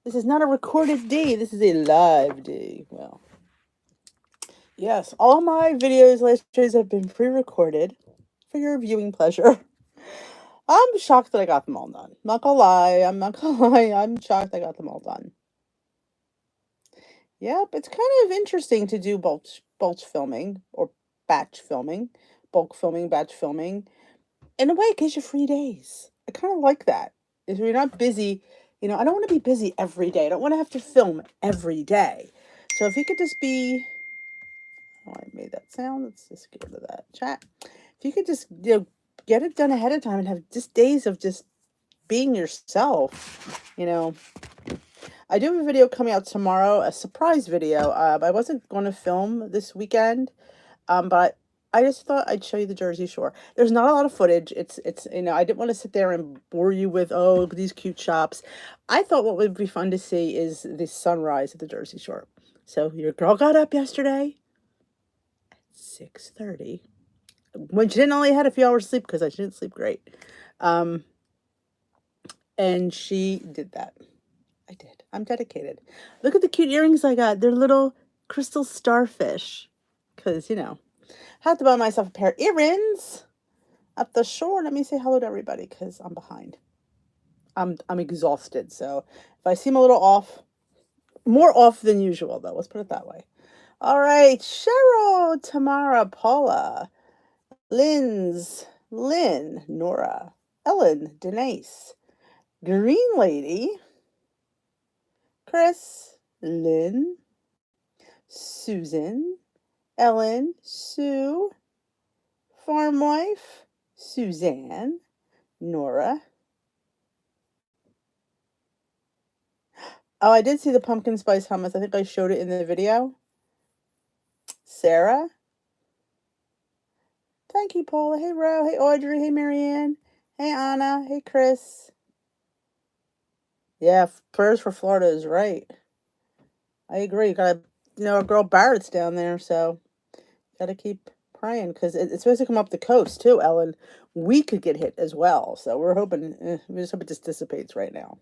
This is not a recorded day. This is a live day. Well, yes, all my videos last years have been pre-recorded for your viewing pleasure. I'm shocked that I got them all done. Not gonna lie. I'm not gonna lie. I'm shocked I got them all done. Yep, it's kind of interesting to do bulk filming or batch filming, bulk filming, batch filming. In a way, it gives you free days. I kind of like that. If you're not busy, I don't want to be busy every day. I don't want to have to film every day. So if you could just be, oh, I made that sound. Let's just get rid of that chat. If you could just, get it done ahead of time and have just days of just being yourself. I do have a video coming out tomorrow, a surprise video. I wasn't going to film this weekend, but I just thought I'd show you the Jersey Shore. There's not a lot of footage. It's I didn't want to sit there and bore you with, oh, these cute shops. I thought what would be fun to see is the sunrise at the Jersey Shore. So your girl got up yesterday at 6:30 when she didn't only had a few hours sleep because I didn't sleep great. And she did that. I did. I'm dedicated. Look at the cute earrings I got. They're little crystal starfish. Because, I have to buy myself a pair of earrings at the shore. Let me say hello to everybody because I'm behind. I'm exhausted. So if I seem a little off, more off than usual, though. Let's put it that way. All right. Cheryl, Tamara, Paula, Lynn, Nora, Ellen, Denise, Green Lady, Chris, Lynn, Susan, Ellen, Sue, Farm Wife, Suzanne, Nora. Oh, I did see the pumpkin spice hummus. I think I showed it in the video. Sarah. Thank you, Paula. Hey, Ro. Hey, Audrey. Hey, Marianne. Hey, Anna. Hey, Chris. Yeah, prayers for Florida is right. I agree. Got our girl Barrett's down there, so gotta keep praying because it's supposed to come up the coast too, Ellen. We could get hit as well, so we're hoping. We just hope it just dissipates right now.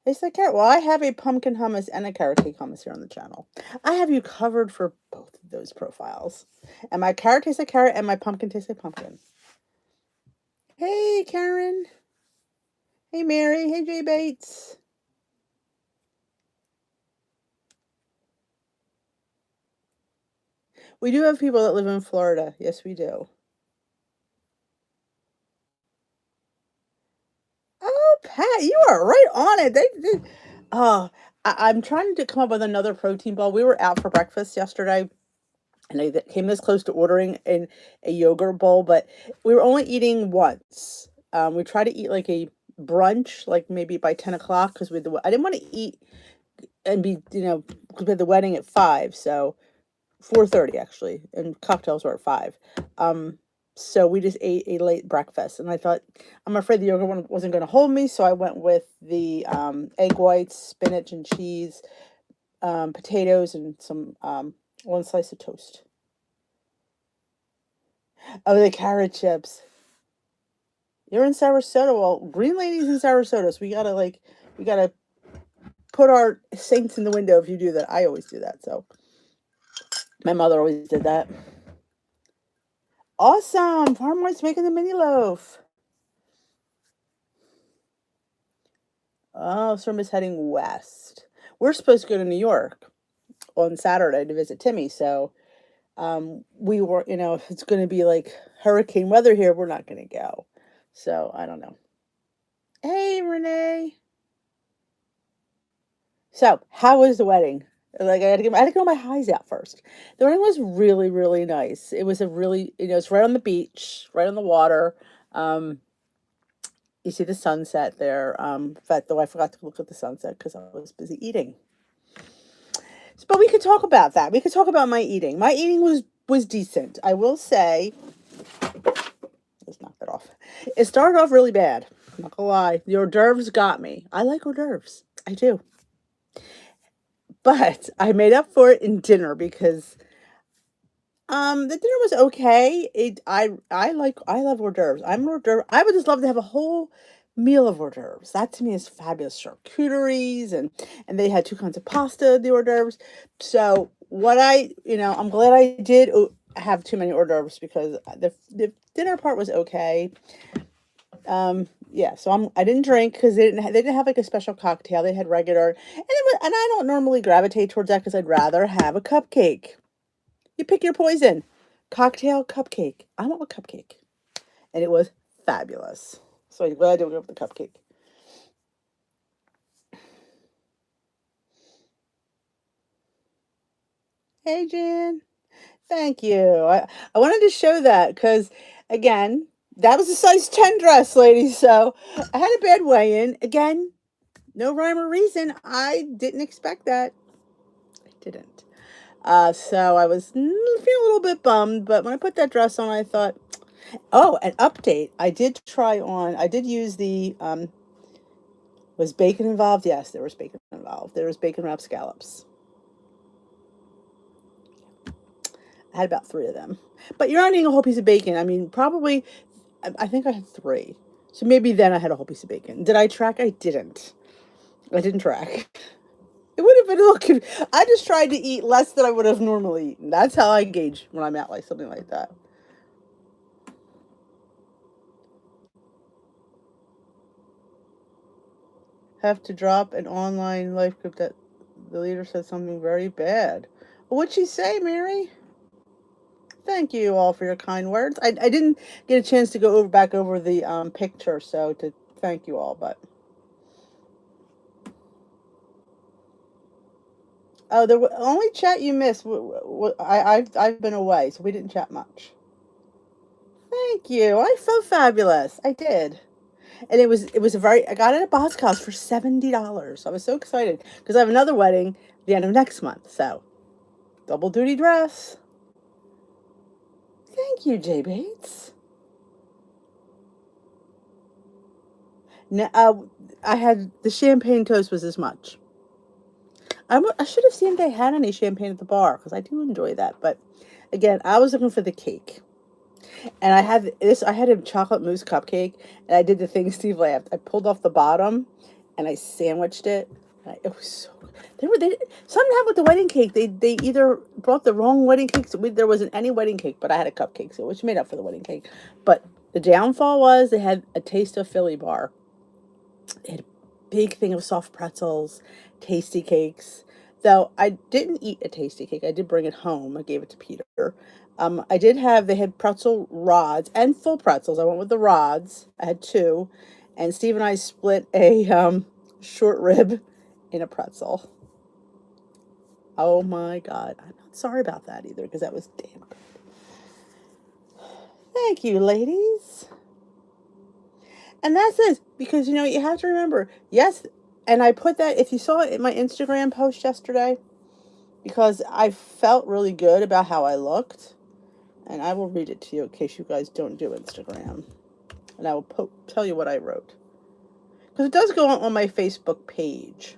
They said carrot. Well, I have a pumpkin hummus and a carrot cake hummus here on the channel. I have you covered for both of those profiles. And my carrot tastes like carrot and my pumpkin tastes like pumpkin. Hey, Karen. Hey, Mary. Hey, Jay Bates. We do have people that live in Florida. Yes, we do. Oh, Pat, you are right on it. Oh, I'm trying to come up with another protein ball. We were out for breakfast yesterday, and I came this close to ordering a yogurt bowl, but we were only eating once. We tried to eat like a brunch, like maybe by 10 o'clock, because I didn't want to eat and be, because we had the wedding at 5, so 4:30 actually, and cocktails were at 5. So we just ate a late breakfast, and I thought, I'm afraid the yogurt one wasn't going to hold me, so I went with the egg whites, spinach and cheese, potatoes, and some one slice of toast. Oh, the carrot chips. You're in Sarasota. Well, Green Lady's in Sarasota, so we gotta put our saints in the window if you do that. I always do that. So my mother always did that. Awesome. Farm White's making the mini loaf. Oh, Storm is heading west. We're supposed to go to New York on Saturday to visit Timmy, so we were, if it's going to be like hurricane weather here, we're not going to go. So I don't know. Hey, Renee. So how was the wedding? Like I had to get my highs out first. The wedding was really, really nice. It was a really, it's right on the beach, right on the water. Um, you see the sunset there. In fact, though I forgot to look at the sunset because I was busy eating. But we could talk about that. We could talk about my eating. My eating was decent. I will say. Let's knock that off. It started off really bad. I'm not gonna lie. The hors d'oeuvres got me. I like hors d'oeuvres. I do. But I made up for it in dinner because the dinner was okay. I love hors d'oeuvres. I would just love to have a whole meal of hors d'oeuvres. That to me is fabulous. Charcuteries and they had two kinds of pasta, the hors d'oeuvres. So what I'm glad I did have too many hors d'oeuvres because the dinner part was okay. Yeah, so I didn't drink because they didn't have like a special cocktail. They had regular, and I don't normally gravitate towards that because I'd rather have a cupcake. You pick your poison. Cocktail, cupcake. I want a cupcake, and it was fabulous. So I'm glad I did go with the cupcake. Hey, Jan. Thank you. I wanted to show that because, again, that was a size 10 dress, ladies. So I had a bad weigh in. Again, no rhyme or reason. I didn't expect that. I didn't. So I was feeling a little bit bummed, but when I put that dress on, I thought, oh, an update. I did use was bacon involved? Yes, there was bacon involved. There was bacon wrapped scallops. I had about three of them. But you're not eating a whole piece of bacon. I mean, probably, I think I had three. So maybe then I had a whole piece of bacon. Did I track? I didn't. I didn't track. It would have been a little. I just tried to eat less than I would have normally eaten. That's how I gauge when I'm at like something like that. Have to drop an online life group that the leader said something very bad. What'd she say, Mary? Thank you all for your kind words. I didn't get a chance to go back over the picture, so to thank you all, but oh, only chat you missed. I've been away, so we didn't chat much. Thank you. I felt fabulous. I did, and it was a very. I got it at Boscov's for $70. I was so excited because I have another wedding the end of next month, so double duty dress. Thank you, Jay Bates. No, I had the champagne toast was as much. I should have seen if they had any champagne at the bar because I do enjoy that. But again, I was looking for the cake, and I had this. I had a chocolate mousse cupcake, and I did the thing Steve laughed. I pulled off the bottom, and I sandwiched it. It was so good. They somehow with the wedding cake. They either brought the wrong wedding cake. So there wasn't any wedding cake, but I had a cupcake, so which made up for the wedding cake. But the downfall was they had a taste of Philly bar. They had a big thing of soft pretzels, tasty cakes. Though I didn't eat a tasty cake, I did bring it home. I gave it to Peter. They had pretzel rods and full pretzels. I went with the rods. I had two. And Steve and I split a short rib in a pretzel. Oh my God. I'm not sorry about that either because that was damn good. Thank you, ladies. And that's it because you have to remember, yes, and I put that if you saw it in my Instagram post yesterday because I felt really good about how I looked, and I will read it to you in case you guys don't do Instagram, and I will tell you what I wrote because it does go on my Facebook page.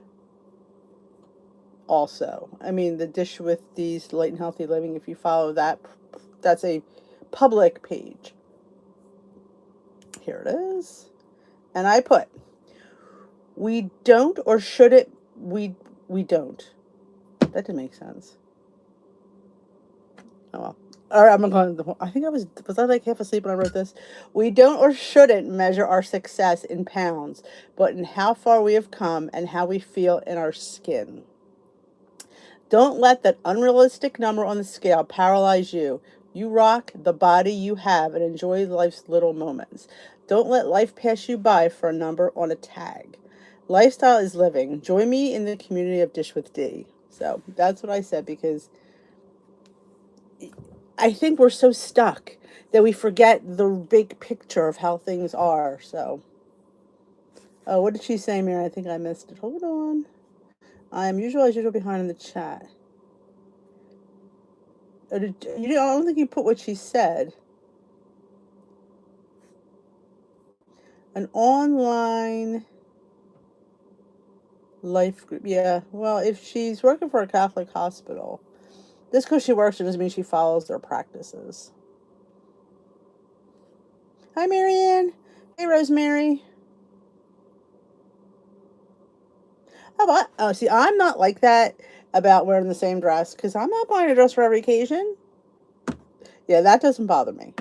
Also, I mean the dish with these light and healthy living. If you follow that, that's a public page. Here it is, and I put we don't or should it we don't. That didn't make sense. Oh well. All right, I'm going to. I think I like half asleep when I wrote this. We don't or shouldn't measure our success in pounds, but in how far we have come and how we feel in our skin. Don't let that unrealistic number on the scale paralyze you. You rock the body you have and enjoy life's little moments. Don't let life pass you by for a number on a tag. Lifestyle is living. Join me in the community of Dish with D. So that's what I said because I think we're so stuck that we forget the big picture of how things are. So, oh, what did she say, Mary? I think I missed it. Hold on. I am as usual behind in the chat. I don't think you put what she said. An online life group. Yeah, well, if she's working for a Catholic hospital, just because she works, it doesn't mean she follows their practices. Hi, Marianne. Hey, Rosemary. How about, oh, see, I'm not like that about wearing the same dress because I'm not buying a dress for every occasion. Yeah, that doesn't bother me.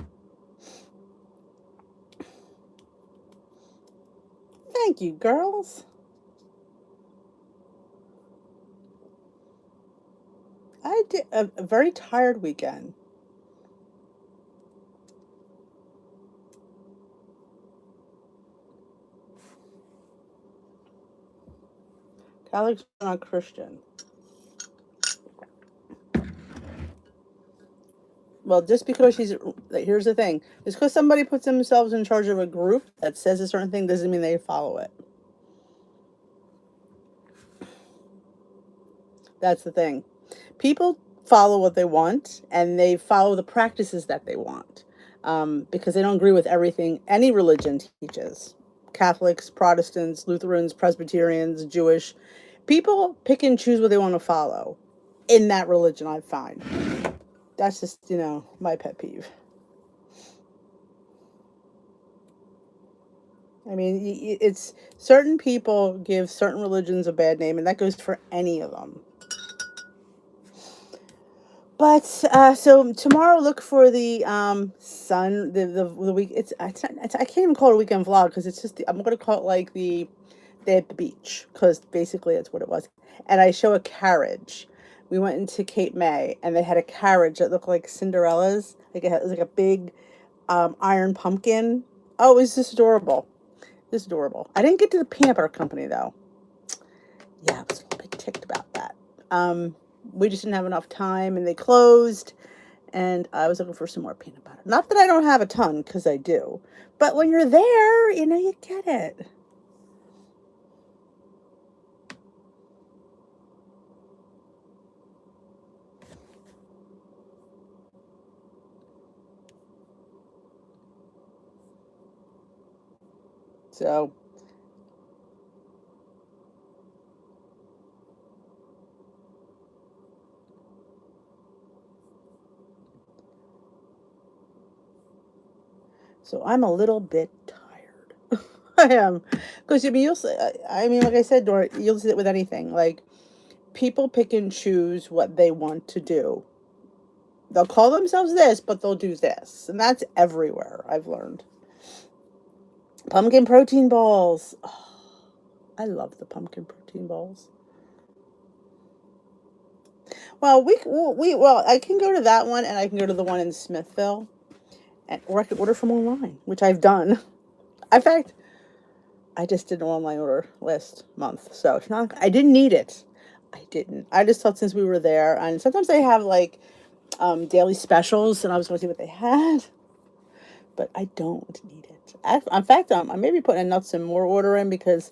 Thank you, girls. I did a very tired weekend. Catholics are not Christian. Well, just because she's, here's the thing, just because somebody puts themselves in charge of a group that says a certain thing doesn't mean they follow it. That's the thing. People follow what they want and they follow the practices that they want, because they don't agree with everything any religion teaches. Catholics, Protestants, Lutherans, Presbyterians, Jewish. People pick and choose what they want to follow in that religion, I find. That's just, my pet peeve. I mean, it's certain people give certain religions a bad name, and that goes for any of them. But so tomorrow, look for the sun. The week. I can't even call it a weekend vlog because it's just. I'm gonna call it like the day at the beach because basically that's what it was. And I show a carriage. We went into Cape May and they had a carriage that looked like Cinderella's. Like it was like a big iron pumpkin. Oh, it was just adorable. Just adorable. I didn't get to the peanut butter company though. Yeah, I was a little bit ticked about that. We just didn't have enough time and they closed. And I was looking for some more peanut butter. Not that I don't have a ton, because I do. But when you're there, you get it. So, so I'm a little bit tired. I am. Because, I mean, like I said, Dora, you'll see it with anything. Like, people pick and choose what they want to do. They'll call themselves this, but they'll do this. And that's everywhere, I've learned. Pumpkin protein balls. Oh, I love the pumpkin protein balls. Well, I can go to that one and I can go to the one in Smithville, or I could order from online, which I've done. In fact, I just did an online order last month, so it's not. I didn't need it. I didn't. I just thought since we were there, and sometimes they have like daily specials, and I was going to see what they had, but I don't need it. In fact, I may be putting a nuts and more order in because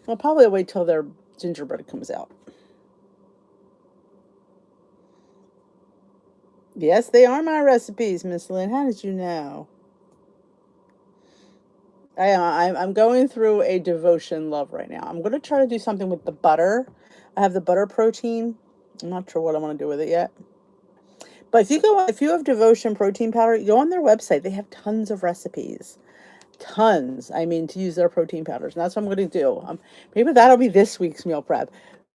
I'll probably wait till their gingerbread comes out. Yes, they are my recipes, Miss Lynn. How did you know? I am. I'm going through a devotion love right now. I'm going to try to do something with the butter. I have the butter protein. I'm not sure what I want to do with it yet. But if you have devotion protein powder, go on their website. They have tons of recipes. Tons. I mean, to use their protein powders. And that's what I'm going to do. Maybe that'll be this week's meal prep.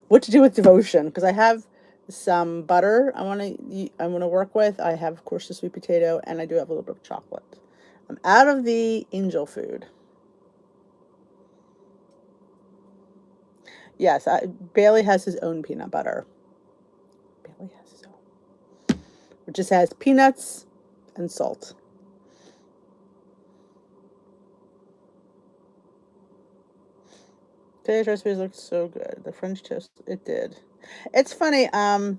What to do with devotion? Because I have some butter I want to work with. I have, of course, the sweet potato, and I do have a little bit of chocolate. I'm out of the angel food. Yes, Bailey has his own peanut butter. Bailey has his own. It just has peanuts and salt. Today's recipes look so good. The French toast, it did. It's funny. I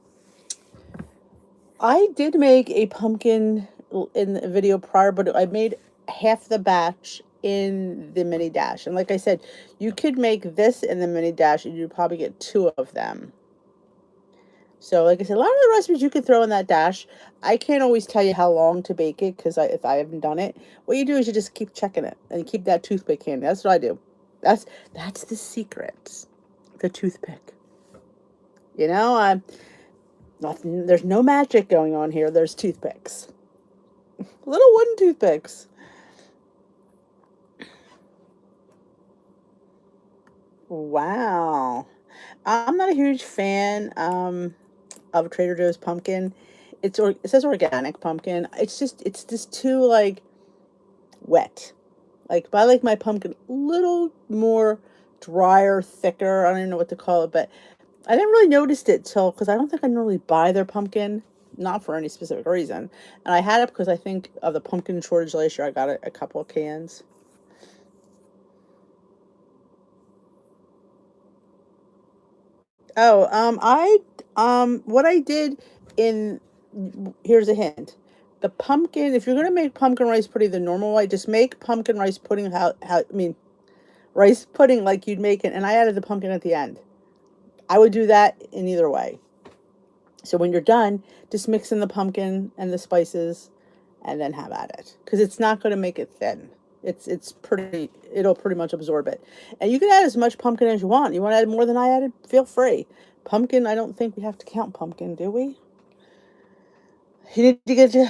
did make a pumpkin in the video prior, but I made half the batch in the mini dash. And like I said, you could make this in the mini dash, and you'd probably get two of them. So, like I said, a lot of the recipes you could throw in that dash. I can't always tell you how long to bake it because if I haven't done it, what you do is you just keep checking it and keep that toothpick handy. That's what I do. That's the secret. The toothpick. I'm nothing. There's no magic going on here. There's toothpicks, little wooden toothpicks. Wow. I'm not a huge fan of Trader Joe's pumpkin. It says organic pumpkin. It's just too like wet. Like, but I like my pumpkin a little more drier, thicker. I don't even know what to call it, but I never really noticed it till because I don't think I normally buy their pumpkin, not for any specific reason. And I had it because I think of the pumpkin shortage last year. I got a couple of cans. Oh, what I did in here's a hint. The pumpkin, if you're gonna make pumpkin rice pudding the normal way, just make pumpkin rice pudding rice pudding like you'd make it, and I added the pumpkin at the end. I would do that in either way. So when you're done, just mix in the pumpkin and the spices, and then have at it, because it's not going to make it thin. It'll pretty much absorb it, and you can add as much pumpkin as you want. You want to add more than I added? Feel free. Pumpkin, I don't think we have to count pumpkin, do we? You need to get to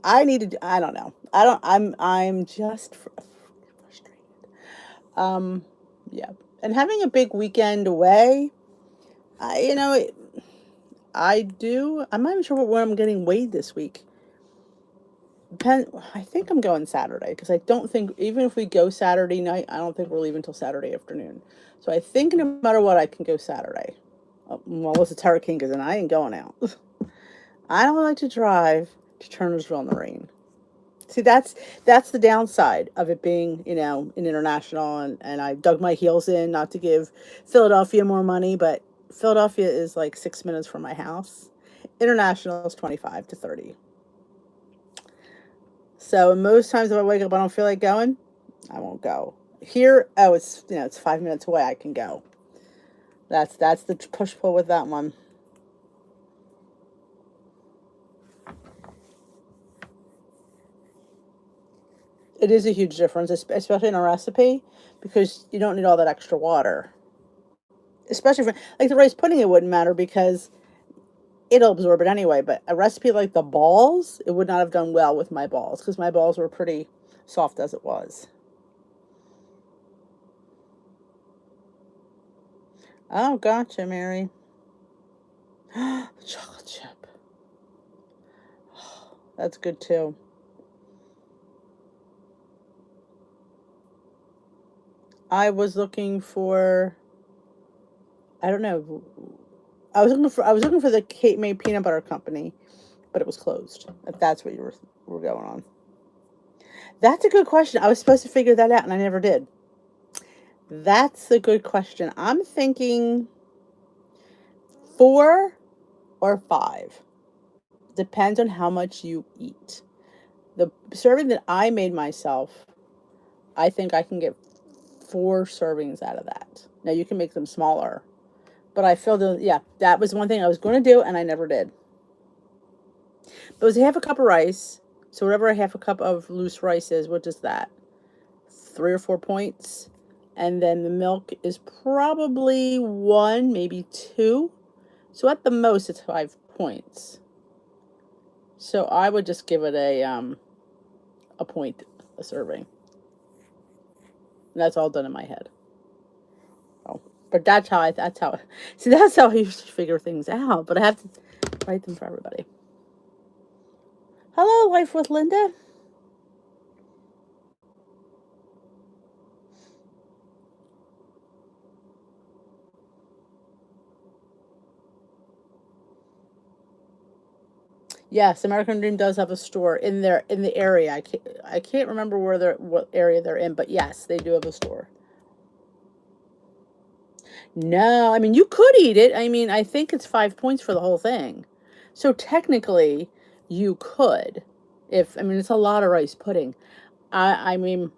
I need to. I don't know. I don't. I'm just frustrated. Um, yeah, and having a big weekend away. I you know I do. I'm not even sure where I'm getting weighed this week. I think I'm going Saturday because I don't think even if we go Saturday night, I don't think we're leaving until Saturday afternoon. So I think no matter what, I can go Saturday. Well, unless it's hurricane, because then I ain't going out. I don't like to drive to Turnersville in the rain. See, that's the downside of it being, an international, and I dug my heels in not to give Philadelphia more money, but Philadelphia is like 6 minutes from my house. International is 25 to 30. So most times if I wake up, I don't feel like going, I won't go. Here, oh, it's 5 minutes away. I can go. That's the push pull with that one. It is a huge difference, especially in a recipe, because you don't need all that extra water. Especially for like the rice pudding, it wouldn't matter because it'll absorb it anyway. But a recipe like the balls, it would not have done well with my balls because my balls were pretty soft as it was. Oh, gotcha, Mary. Chocolate chip. That's good too. I was looking for, I don't know. I was looking for the Cape May Peanut Butter Company, but it was closed. If that's what you were going on. That's a good question. I was supposed to figure that out and I never did. That's a good question. I'm thinking 4 or 5. Depends on how much you eat. The serving that I made myself, I think I can get 4 servings out of that. Now you can make them smaller, but I feel yeah, that was one thing I was going to do and I never did. But it was half a cup of rice. So whatever a half a cup of loose rice is, what is that? 3 or 4 points. And then the milk is probably one, maybe two. So at the most, it's 5 points. So I would just give it a point a serving. And that's all done in my head. Oh, but that's how I used to figure things out. But I have to write them for everybody. Hello, Life with Linda. Yes, American Dream does have a store in the area. I can't remember what area they're in, but yes, they do have a store. No, I mean you could eat it. I mean, I think it's 5 points for the whole thing. So technically, you could. If I mean, it's a lot of rice pudding. I mean,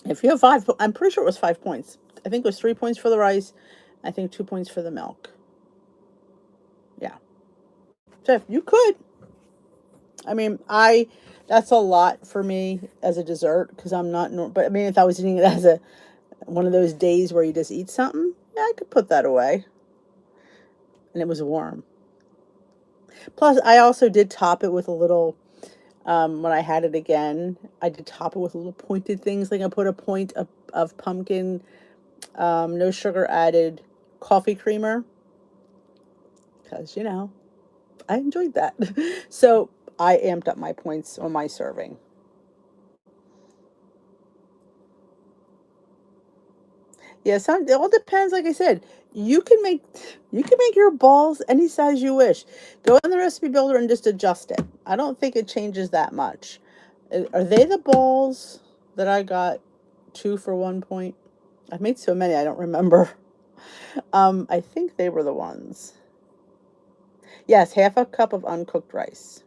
if you have five, I'm pretty sure it was 5 points. I think it was 3 points for the rice. I think 2 points for the milk. Yeah. So you could. I mean, that's a lot for me as a dessert because I'm not. But I mean, if I was eating it as a one of those days where you just eat something, yeah, I could put that away, and it was warm. Plus, I also did top it with a little. When I had it again, I did top it with little pointed things. Like I put a point of pumpkin No sugar added coffee creamer, because, I enjoyed that. So I amped up my points on my serving. Yeah, it all depends. Like I said, you can make your balls any size you wish. Go in the recipe builder and just adjust it. I don't think it changes that much. Are they the balls that I got 2 for 1 point? I've made so many I don't remember. I think they were the ones. Yes, half a cup of uncooked rice.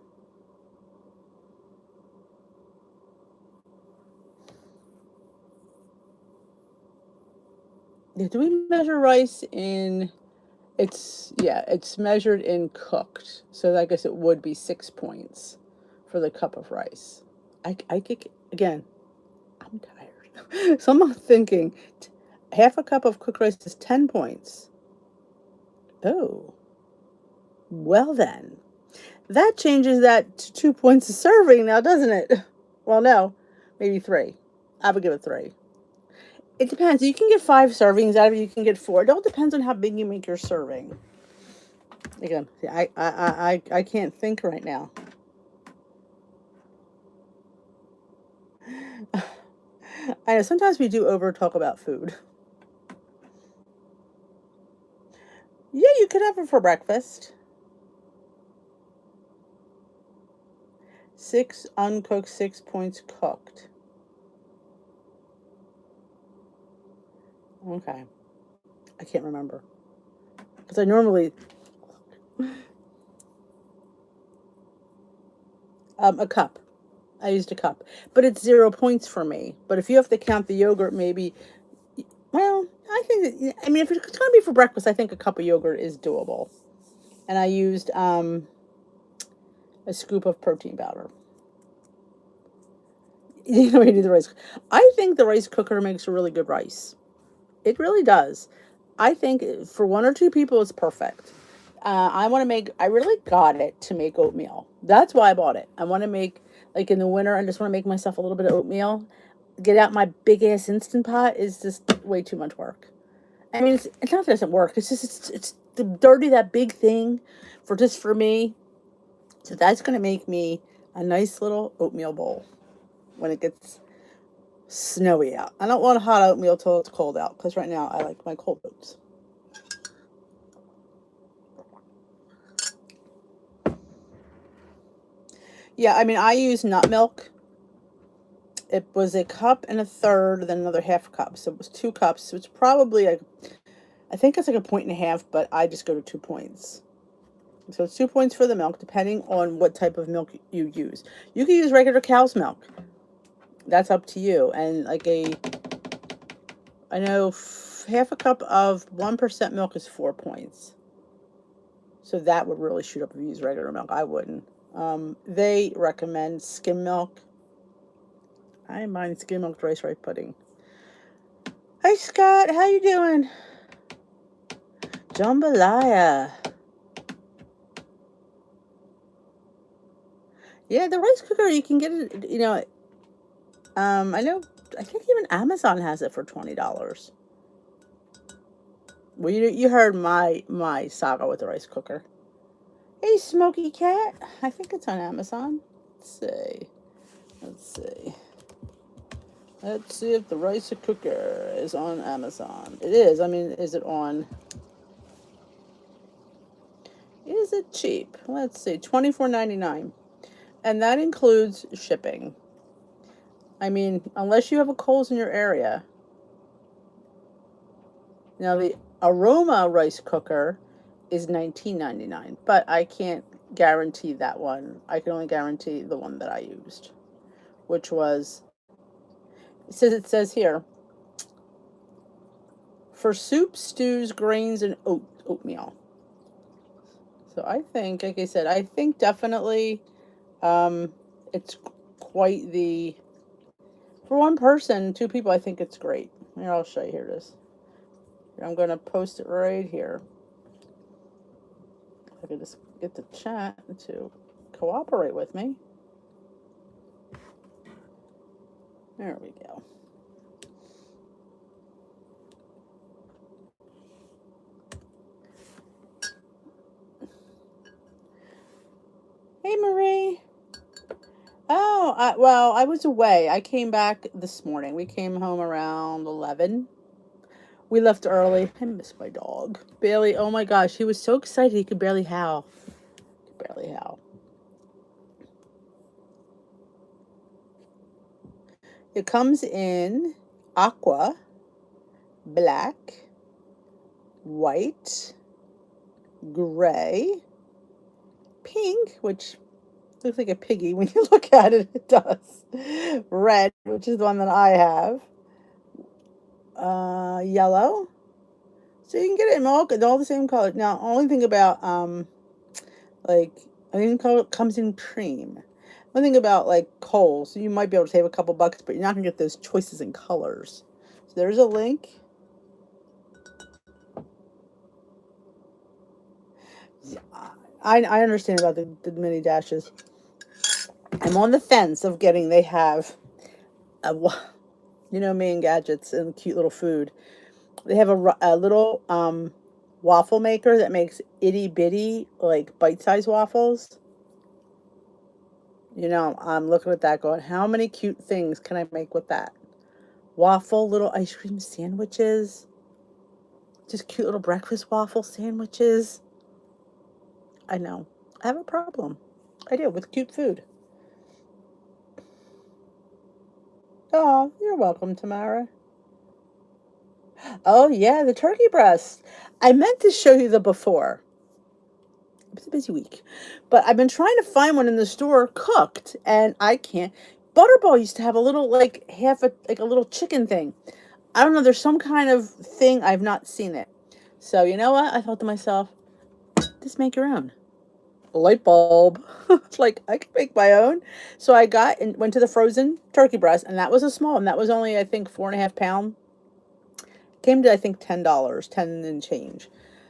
Yeah, do we measure rice in? It's measured in cooked. So I guess it would be 6 points for the cup of rice. I get, again, I'm tired. So I'm thinking half a cup of cooked rice is 10 points. Oh, well then. That changes that to 2 points a serving now, doesn't it? Well, no, maybe three. I would give it three. It depends. You can get 5 servings out of it. You can get four. It all depends on how big you make your serving. Again, I can't think right now. I know sometimes we do over talk about food. Yeah, you could have it for breakfast. 6 uncooked, 6 points cooked. Okay. I can't remember. Because I normally, a cup. I used a cup. But it's 0 points for me. But if you have to count the yogurt, maybe, well, I think that, I mean, if it's going to be for breakfast, I think a cup of yogurt is doable. And I used a scoop of protein powder. You do the rice. I think the rice cooker makes a really good rice. It really does. I think for 1 or 2 people, it's perfect. I really got it to make oatmeal. That's why I bought it. I want to make, like in the winter, I just want to make myself a little bit of oatmeal. Get out my big ass Instant Pot is just way too much work. I mean, it's not that it doesn't work. It's just, it's the dirty, that big thing for me. So that's going to make me a nice little oatmeal bowl when it gets snowy out. I don't want hot oatmeal till it's cold out, because right now I like my cold oats. Yeah, I mean, I use nut milk. It was a cup and a third, then another half cup. So it was 2 cups. So it's probably I think it's like a point and a half, but I just go to 2 points. So it's 2 points for the milk, depending on what type of milk you use. You can use regular cow's milk. That's up to you. And I know half a cup of 1% milk is 4 points. So that would really shoot up if you use regular milk. I wouldn't. They recommend skim milk. I mind skim milk rice pudding. Hi Scott, how you doing? Jambalaya. Yeah, the rice cooker you can get it. I know. I think even Amazon has it for $20. Well, you heard my saga with the rice cooker. Hey, Smoky Cat. I think it's on Amazon. Let's see. Let's see. Let's see if the rice cooker is on Amazon. It is. I mean, is it on? Is it cheap? Let's see. $24.99, and that includes shipping. I mean, unless you have a Kohl's in your area. Now the Aroma rice cooker is $19.99, but I can't guarantee that one. I can only guarantee the one that I used, which was, it says here, for soup, stews, grains, and oatmeal. So I think, like I said, I think definitely it's quite for one person, 2 people, I think it's great. Here, I'll show you. Here it is. I'm going to post it right here. I could just get the chat to cooperate with me. There we go. well, I was away. I came back this morning. We came home around 11. We left early. I miss my dog. Bailey, oh my gosh, he was so excited he could barely howl. Barely howl. It comes in aqua, black, white, gray, pink, which looks like a piggy when you look at it, it does. Red, which is the one that I have. Yellow. So you can get it in all the same color. Now, only thing about like I think it comes in cream. One thing about like Kohl's, so you might be able to save a couple bucks, but you're not gonna get those choices in colors. So there's a link. Yeah, I understand about the mini dashes. I'm on the fence of getting. They have a, you know me and gadgets and cute little food. They have a little waffle maker that makes itty bitty like bite-sized waffles. You know, I'm looking at that going, how many cute things can I make with that? Waffle little ice cream sandwiches. Just cute little breakfast waffle sandwiches. I know. I have a problem. I do with cute food. Oh, you're welcome, Tamara. Oh yeah, the turkey breast. I meant to show you the before. It was a busy week. But I've been trying to find one in the store cooked and I can't. Butterball used to have a little like a little chicken thing. I don't know, there's some kind of thing I've not seen it. So you know what? I thought to myself, just make your own. Light bulb. It's like I could make my own. So I got and went to the frozen turkey breast, and that was a small one. That was only I think 4.5 pounds. Came to I think $10, 10 and change.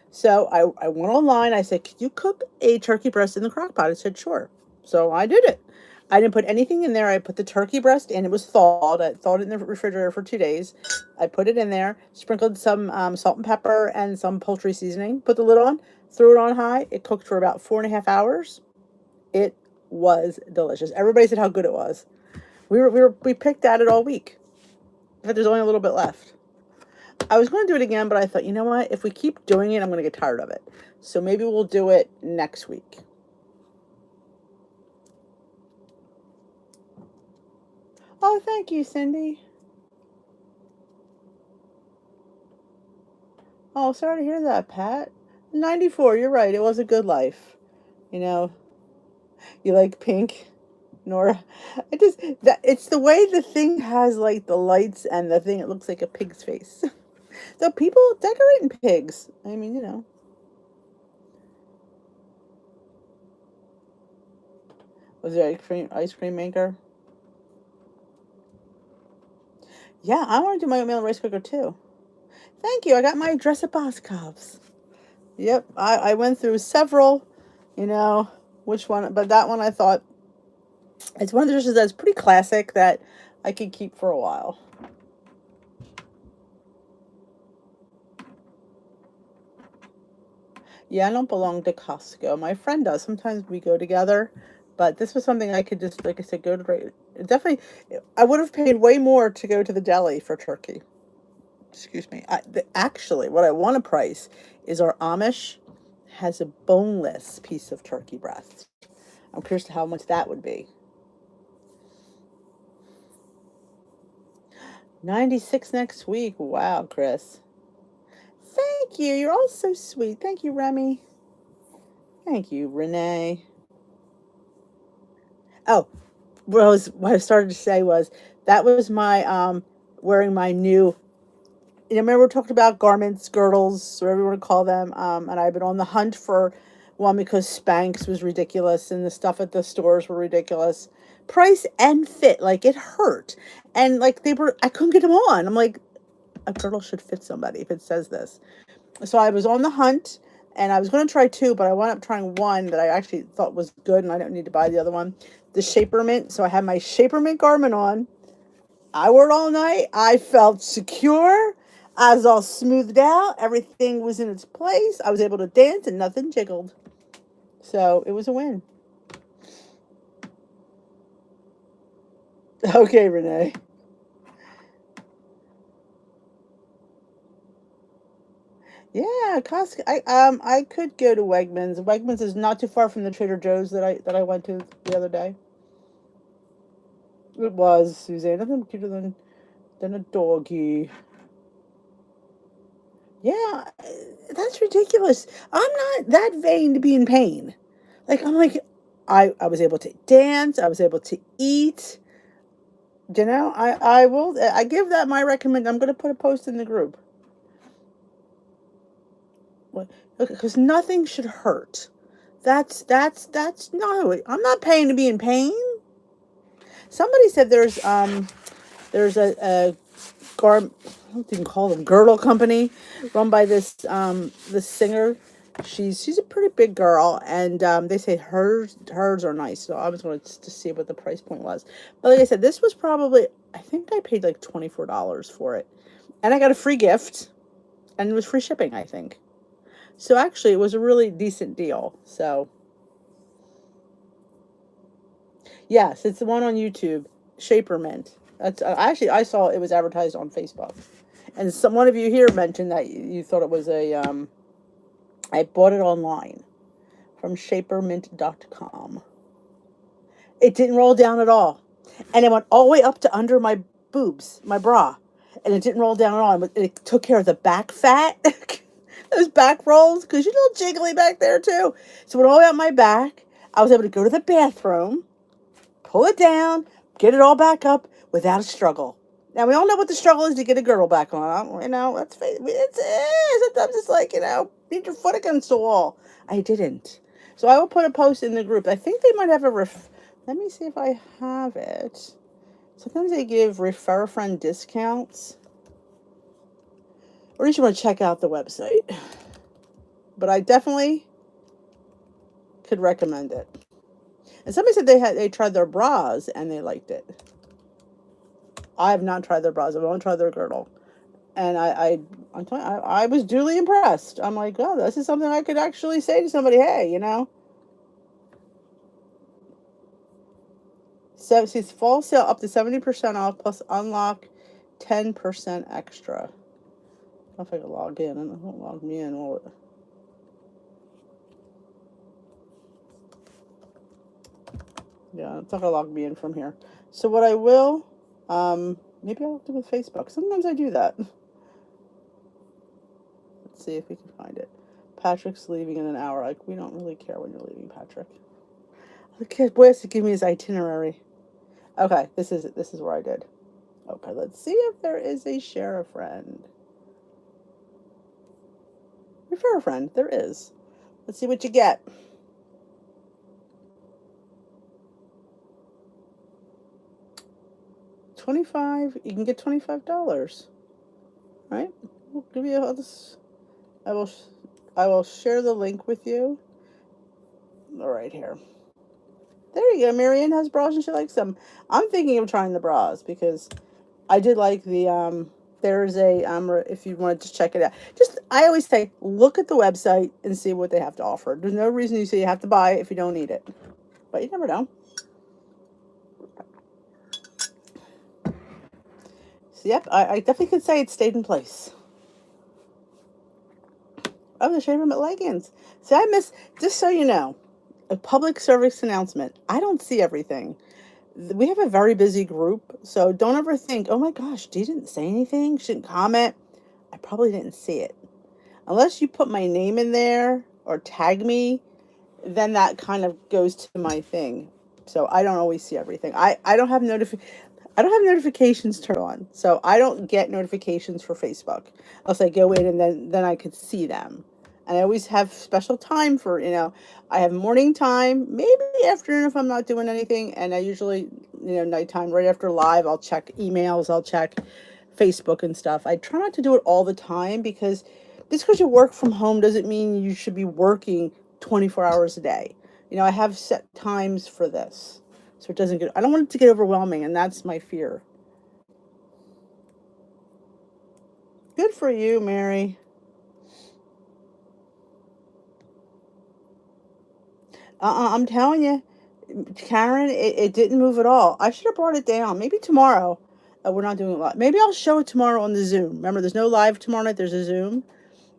So I went online. I said, "Could you cook a turkey breast in the crock pot?" I said, "Sure." So I did it. I didn't put anything in there. I put the turkey breast in. It was thawed. I thawed it in the refrigerator for 2 days. I put it in there, sprinkled some salt and pepper and some poultry seasoning. Put the lid on, threw it on high. It cooked for about 4.5 hours. It was delicious. Everybody said how good it was. We picked at it all week. But there's only a little bit left. I was going to do it again, but I thought, you know what? If we keep doing it, I'm going to get tired of it. So maybe we'll do it next week. Oh, thank you, Cindy. Oh, sorry to hear that, Pat. 94, you're right. It was a good life. You know, you like pink, Nora. I just that it's the way the thing has like the lights and the thing. It looks like a pig's face. So people decorating pigs. I mean, you know. Was there ice cream maker? Yeah, I want to do my oatmeal rice cooker too. Thank you. I got my dress at Boscov's. Yep, I went through several, you know, which one, but that one I thought it's one of the dishes that's pretty classic that I could keep for a while. Yeah, I don't belong to Costco. My friend does. Sometimes we go together, but this was something I could just, like I said, go to. Definitely, I would have paid way more to go to the deli for turkey. Excuse me. Actually, what I want to price is our Amish has a boneless piece of turkey breast. I'm curious to how much that would be. 96 next week. Wow, Chris. Thank you. You're all so sweet. Thank you, Remy. Thank you, Renee. Oh, what I started to say was that was my wearing my new. You know, remember we talked about garments, girdles, whatever you want to call them. And I've been on the hunt for one because Spanx was ridiculous and the stuff at the stores were ridiculous. Price and fit, like it hurt. And like I couldn't get them on. I'm like, a girdle should fit somebody if it says this. So I was on the hunt and I was going to try two, but I wound up trying one that I actually thought was good and I don't need to buy the other one. The Shaper Mint. So I had my Shaper Mint garment on. I wore it all night. I felt secure. I was all smoothed out. Everything was in its place. I was able to dance and nothing jiggled. So it was a win. Okay, Renee. Yeah, Costco. I could go to Wegmans. Wegmans is not too far from the Trader Joe's that I went to the other day. It was Suzanne. Nothing cuter than a doggy. Yeah, that's ridiculous. I'm not that vain to be in pain. I'm like, I was able to dance. I was able to eat. I will. I give that my recommend. I'm going to put a post in the group. Because nothing should hurt. That's no. I'm not paying to be in pain. Somebody said there's a gar I don't even call them girdle company run by this singer. She's a pretty big girl, and they say hers are nice. So I was going to see what the price point was. But like I said, this was probably, I think I paid like $24 for it, and I got a free gift, and it was free shipping, I think. So actually, it was a really decent deal. So yes, it's the one on YouTube, Shaper Mint. That's actually, I saw it was advertised on Facebook, and one of you here mentioned that you thought it was a. I bought it online from shapermint.com. It didn't roll down at all, and it went all the way up to under my boobs, my bra, and it didn't roll down at all. It took care of the back fat, those back rolls, because you're a little jiggly back there too. So it went all the way up my back. I was able to go to the bathroom, pull it down, get it all back up without a struggle. Now we all know what the struggle is to get a girdle back on. Let's face it. Sometimes it's like beat your foot against the wall. I didn't, so I will put a post in the group. I think they might have a Let me see if I have it. Sometimes they give refer a friend discounts, or you should want to check out the website. But I definitely could recommend it. And somebody said they tried their bras and they liked it. I have not tried their bras. I've only tried their girdle, and I was duly impressed. I'm like, oh, this is something I could actually say to somebody. Hey. So she's fall sale up to 70% off plus unlock 10% extra. I don't know if I can log in. I don't log me in. Will it? Yeah, it's not gonna log me in from here. So what I will, maybe I'll do with Facebook. Sometimes I do that. Let's see if we can find it. Patrick's leaving in an hour. Like, we don't really care when you're leaving, Patrick. The kid boy has to give me his itinerary. Okay, this is it. This is where I did. Okay, let's see if there is a share a friend. Refer a friend. There is. Let's see what you get. 25. You can get $25. Right? We'll give you all this. I will. I will share the link with you. All right, here. There you go. Marianne has bras and she likes them. I'm thinking of trying the bras because I did like the there's a if you want to just check it out. Just I always say look at the website and see what they have to offer. There's no reason you say you have to buy it if you don't need it. But you never know. So yep, I definitely could say it stayed in place. Oh, the Shaver Mint leggings. See, I miss, just so you know, a public service announcement. I don't see everything. We have a very busy group, so don't ever think, oh my gosh, she didn't say anything, she didn't comment. I probably didn't see it. Unless you put my name in there or tag me, then that kind of goes to my thing. So I don't always see everything. I don't have notifications turned on. So I don't get notifications for Facebook unless I go in and then I could see them. And I always have special time for, I have morning time, maybe afternoon if I'm not doing anything, and I usually, nighttime right after live, I'll check emails, I'll check Facebook and stuff. I try not to do it all the time because just because you work from home doesn't mean you should be working 24 hours a day. I have set times for this. So it doesn't get, I don't want it to get overwhelming, and that's my fear. Good for you, Mary. I'm telling you, Karen, it didn't move at all. I should have brought it down. Maybe tomorrow. We're not doing a lot. Maybe I'll show it tomorrow on the Zoom. Remember, there's no live tomorrow night. There's a Zoom.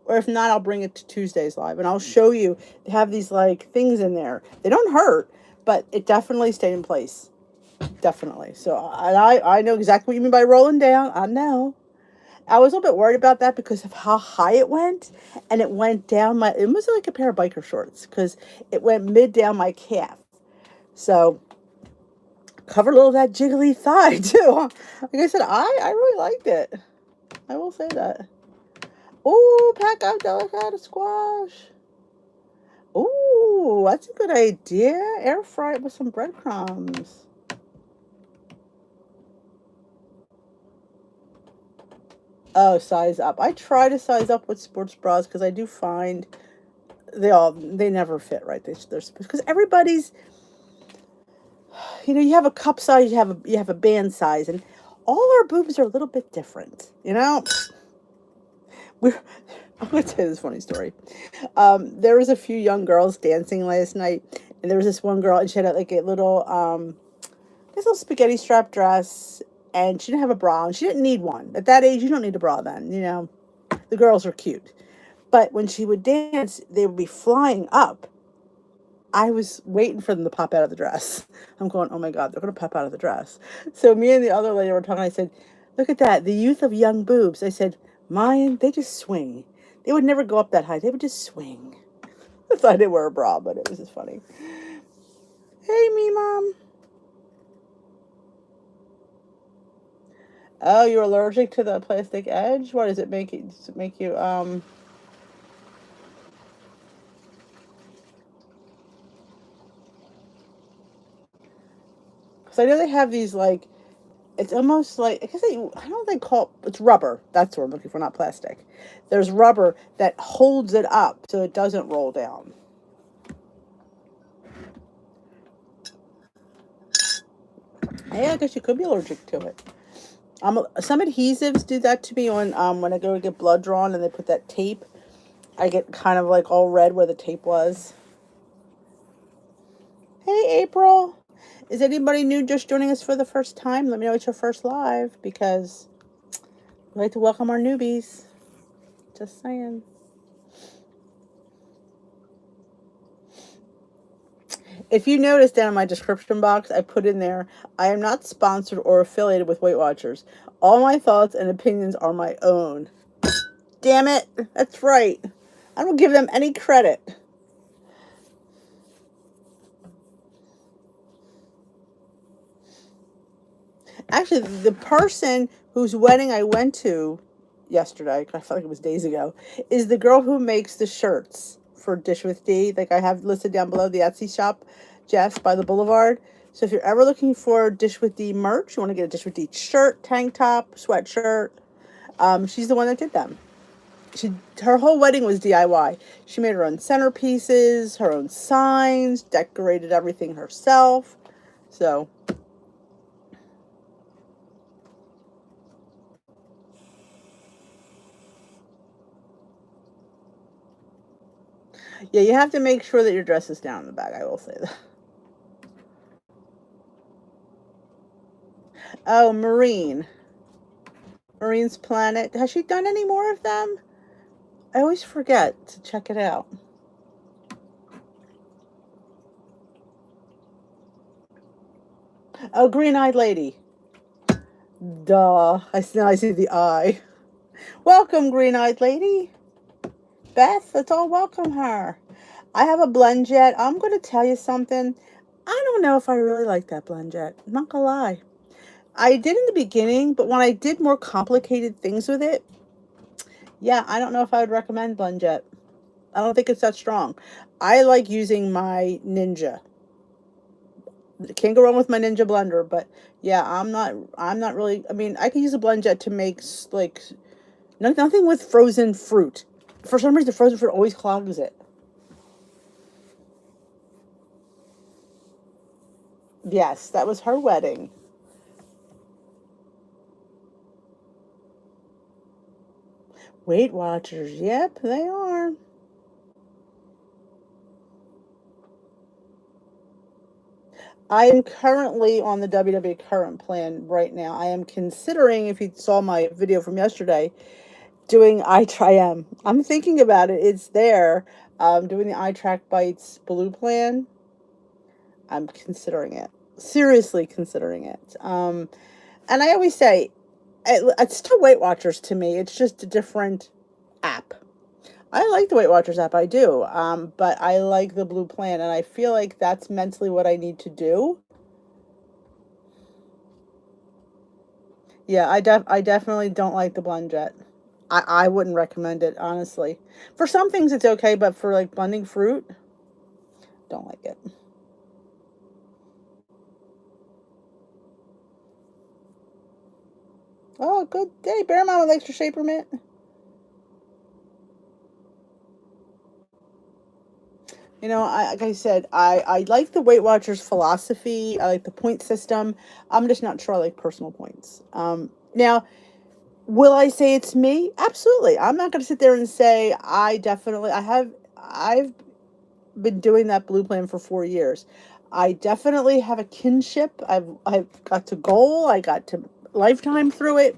Or if not, I'll bring it to Tuesday's live and I'll show you. They have these like things in there. They don't hurt, but it definitely stayed in place. Definitely. So I know exactly what you mean by rolling down. I know. I was a little bit worried about that because of how high it went, and it went down my. It was like a pair of biker shorts because it went mid down my calf. So cover a little of that jiggly thigh too. Like I said, I really liked it. I will say that. Ooh, pack out delicate squash. Ooh, that's a good idea. Air fry it with some breadcrumbs. Oh, size up. I try to size up with sports bras because I do find they never fit right. They're because everybody's, you have a cup size, you have a band size, and all our boobs are a little bit different. We're I'm gonna tell you this funny story. There was a few young girls dancing last night, and there was this one girl, and she had like a little this little spaghetti strap dress, and she didn't have a bra, and she didn't need one. At that age, you don't need a bra then. The girls are cute, but when she would dance, they would be flying up. I was waiting for them to pop out of the dress. I'm going, oh my God, they're going to pop out of the dress. So me and the other lady were talking. I said, look at that, the youth of young boobs. I said, mine, they just swing. They would never go up that high. They would just swing. So I didn't wear a bra, but it was just funny. Hey, me, Mom. Oh, you're allergic to the plastic edge? What does it make you, does it make you, because I know they have these, like, it's almost like, I don't know, they call it's rubber. That's what I'm looking for, not plastic. There's rubber that holds it up so it doesn't roll down. Hey, I guess you could be allergic to it. Some adhesives do that to me when I go to get blood drawn and they put that tape. I get kind of like all red where the tape was. Hey, April. Is anybody new just joining us for the first time? Let me know it's your first live because we like to welcome our newbies. Just saying. If you notice down in my description box, I put in there, I am not sponsored or affiliated with Weight Watchers. All my thoughts and opinions are my own. Damn it. That's right. I don't give them any credit. Actually, the person whose wedding I went to yesterday, I felt like it was days ago, is the girl who makes the shirts for Dish with D. Like I have listed down below, the Etsy shop, Jess by the Boulevard. So if you're ever looking for Dish with D merch, you want to get a Dish with D shirt, tank top, sweatshirt, she's the one that did them. Her whole wedding was DIY. She made her own centerpieces, her own signs, decorated everything herself. So yeah, you have to make sure that your dress is down in the back. I will say that. Oh, Marine's Planet. Has she done any more of them? I always forget to check it out. Oh, Green Eyed Lady. Duh. I see the eye. Welcome, Green Eyed Lady. Beth, let's all welcome her. I have a blend jet. I'm going to tell you something. I don't know if I really like that blend jet. I'm not going to lie. I did in the beginning, but when I did more complicated things with it, yeah, I don't know if I would recommend blend jet. I don't think it's that strong. I like using my Ninja. Can't go wrong with my Ninja blender, but yeah, I'm not really, I mean, I can use a blend jet to make like nothing with frozen fruit. For some reason, frozen fruit always clogs it. Yes, that was her wedding. Weight Watchers, yep, they are. I am currently on the WW current plan right now. I am considering, if you saw my video from yesterday, doing I I'm thinking about it. It's there. Doing the iTrack Bites Blue plan. I'm considering it. Seriously considering it. And I always say, it's still Weight Watchers to me. It's just a different app. I like the Weight Watchers app, I do. But I like the blue plan, and I feel like that's mentally what I need to do. Yeah, I definitely don't like the blend jet. I wouldn't recommend it, honestly. For some things it's okay, but for like blending fruit, don't like it. Oh, good day. Bear Mama likes your shaper mint. You know, like I said, I like the Weight Watchers philosophy. I like the point system. I'm just not sure I like personal points. Now, will I say it's me? Absolutely. I'm not going to sit there and say I've been doing that blue plan for 4 years. I definitely have a kinship. I've got to goal. I got to lifetime through it.